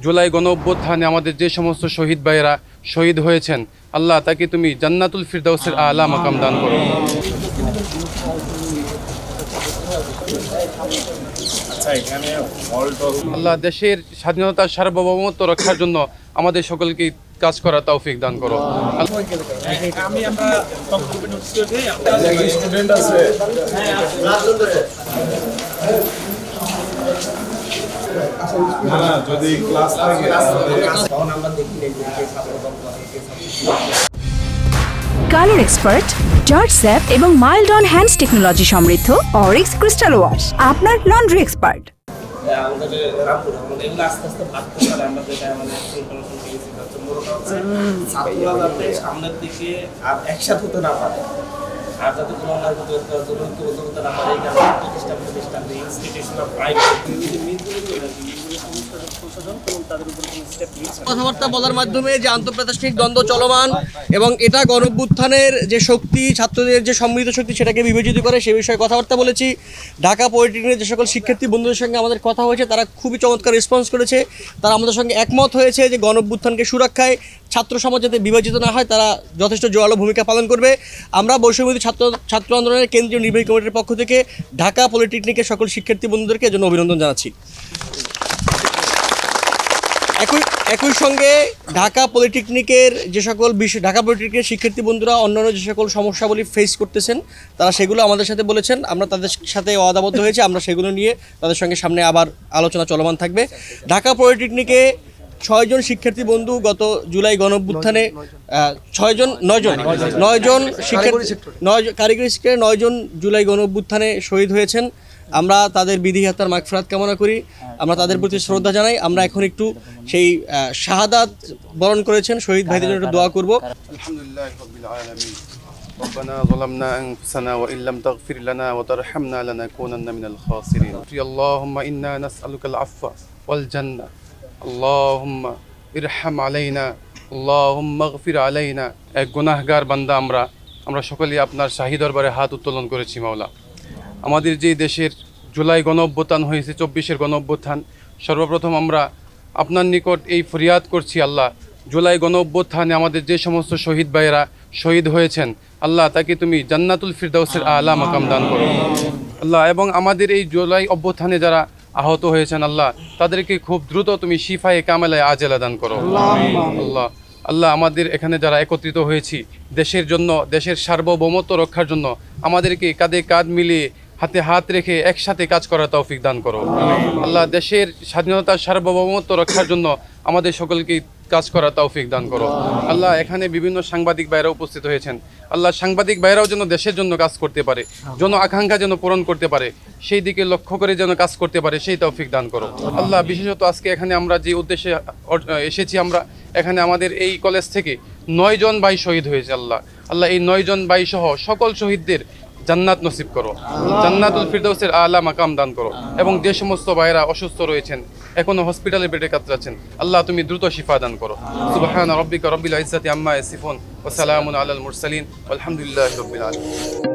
জুলাই গণ অভ্যুত্থানে আমাদের যে সমস্ত শহীদ ভাইয়েরা শহীদ হয়েছেন, আল্লাহ তাকে তুমি জান্নাতুল ফিরদাউসের আলা মাকাম দান করো। আল্লাহ দেশের স্বাধীনতা সার্বভৌমত্ব রক্ষার জন্য আমাদের সকলকে কাজ করার তৌফিক দান করো। কালার এক্সপার্ট, জর্জ স্যাপ এবং মাইল্ড অন হ্যান্ডস টেকনোলজি সমৃদ্ধ অরিক্স ক্রিস্টাল ওয়াশ আপনার লন্ড্রি এক্সপার্ট। সামনের দিকে আর একসাথে হতে না পারে, আর যাতে কোনো অন্যায় হতে না পারে, এই কারণে প্রতিষ্ঠান ইনস্টিটিউশন অফ কথাবার্তা বলার মাধ্যমে যে আন্তঃপ্রাতিষ্ঠানিক দ্বন্দ্ব চলমান এবং এটা গণঅভ্যুত্থানের যে শক্তি, ছাত্রদের যে সমৃদ্ধ শক্তি সেটাকে বিবেচিত করে সে বিষয়ে কথাবার্তা বলেছি। ঢাকা পলিটেকনিকের যে সকল শিক্ষার্থী বন্ধুদের সঙ্গে আমাদের কথা হয়েছে তারা খুবই চমৎকার রেসপন্স করেছে। তারা আমাদের সঙ্গে একমত হয়েছে যে গণঅভ্যুত্থানকে সুরক্ষায় ছাত্র সমাজ যাতে বিভাজিত না হয় তারা যথেষ্ট জোরালো ভূমিকা পালন করবে। আমরা বৈষম্যবিরোধী ছাত্র আন্দোলনের কেন্দ্রীয় নির্বাহী কমিটির পক্ষ থেকে ঢাকা পলিটেকনিকের সকল শিক্ষার্থী বন্ধুদেরকে এজন্য অভিনন্দন জানাচ্ছি। একই সঙ্গে ঢাকা পলিটেকনিকের যে সকল বিষয়, ঢাকা পলিটেকনিকের শিক্ষার্থী বন্ধুরা অন্যান্য যে সকল সমস্যাবলী ফেস করতেছেন তারা সেগুলো আমাদের সাথে বলেছেন। আমরা তাদের সাথে ওয়াদাবদ্ধ হয়েছে, আমরা সেগুলো নিয়ে তাদের সঙ্গে সামনে আবার আলোচনা চলমান থাকবে। ঢাকা পলিটেকনিকে 6 জন শিক্ষার্থী বন্ধু গত জুলাই গণঅভ্যুত্থানে 9 জন শিক্ষার্থী, কারিগরি সেক্টরে 9 জন জুলাই গণঅভ্যুত্থানে শহীদ হয়েছেন। আমরা তাদের বিধি আত্মার মাগফিরাত কামনা করি, আমরা তাদের প্রতি শ্রদ্ধা জানাই। আমরা এখন একটু সেই শাহাদাত বরণ করেছেন শহীদ ভাইদের জন্য একটু দোয়া করব। আলহামদুলিল্লাহি রাব্বিল আলামিন। ربنا ظلمنا أنفسنا وإن لم تغفر لنا وترحمنا لنكونن من الخاسرين. اللهم إنا نسألك العفو والجنة. اللهم ارحم علينا. اللهم اغفر علينا. এক গুনাহগার বান্দা আমরা সকলেই আপনার শাহী দরবারে হাত উত্তোলন করেছি মাওলা। আমাদের যে দেশের জুলাই গণ অভ্যুত্থান হয়েছে, 24-এর গণ অভ্যুত্থান, সর্বপ্রথম আমরা আপনার নিকট এই ফরিয়াদ করছি আল্লাহ, জুলাই গণ অভ্যুত্থানে আমাদের যে সমস্ত শহীদ ভাইয়েরা শহীদ হয়েছেন, আল্লাহ তাকে তুমি জান্নাতুল ফিরদাউসের আলা মাকাম দান করো আল্লাহ। এবং আমাদের এই জুলাই অভ্যুত্থানে যারা আহত হয়েছেন আল্লাহ তাদেরকে খুব দ্রুত তুমি শিফায়ে কামেলায় আজেলা দান করো আল্লাহ। আল্লাহ আমাদের এখানে যারা একত্রিত হয়েছি দেশের জন্য, দেশের সার্বভৌমত্ব রক্ষার জন্য আমাদেরকে কাঁধে কাঁধ মিলিয়ে হাতে হাত রেখে একসাথে কাজ করার তৌফিক দান করো আল্লাহ। দেশের স্বাধীনতা সার্বভৌমত্ব রক্ষার জন্য আমাদের সকলকে কাজ করার তৌফিক দান করো আল্লাহ। এখানে বিভিন্ন সাংবাদিক ভাইরা উপস্থিত হয়েছেন আল্লাহ, সাংবাদিক ভাইরাও যেন দেশের জন্য কাজ করতে পারে, জন আকাঙ্ক্ষা যেন পূরণ করতে পারে, সেই দিকে লক্ষ্য করে যেন কাজ করতে পারে, সেই তৌফিক দান করো আল্লাহ। বিশেষত আজকে এখানে আমরা যে উদ্দেশ্যে এসেছি, আমরা এখানে আমাদের এই কলেজ থেকে 9 জন ভাই শহীদ হয়েছে আল্লাহ। আল্লাহ এই 9 জন ভাই সহ সকল শহীদদের জান্নাত নসিব করো, জান্নাতুল ফিরদাউসের আলা মাকাম দান করো। এবং যে সমস্ত ভাইরা অসুস্থ রয়েছেন, এখনো হসপিটালে বেডে কাতরাচ্ছেন, আল্লাহ তুমি দ্রুত শিফা দান করো। সুবহানা রাব্বিকা রাব্বিল ইজ্জাতি আম্মা ইয়াসিফুন ওয়া সালামুন আলাল মুরসালিন ওয়ালহামদুলিল্লাহি রাব্বিল আলামিন।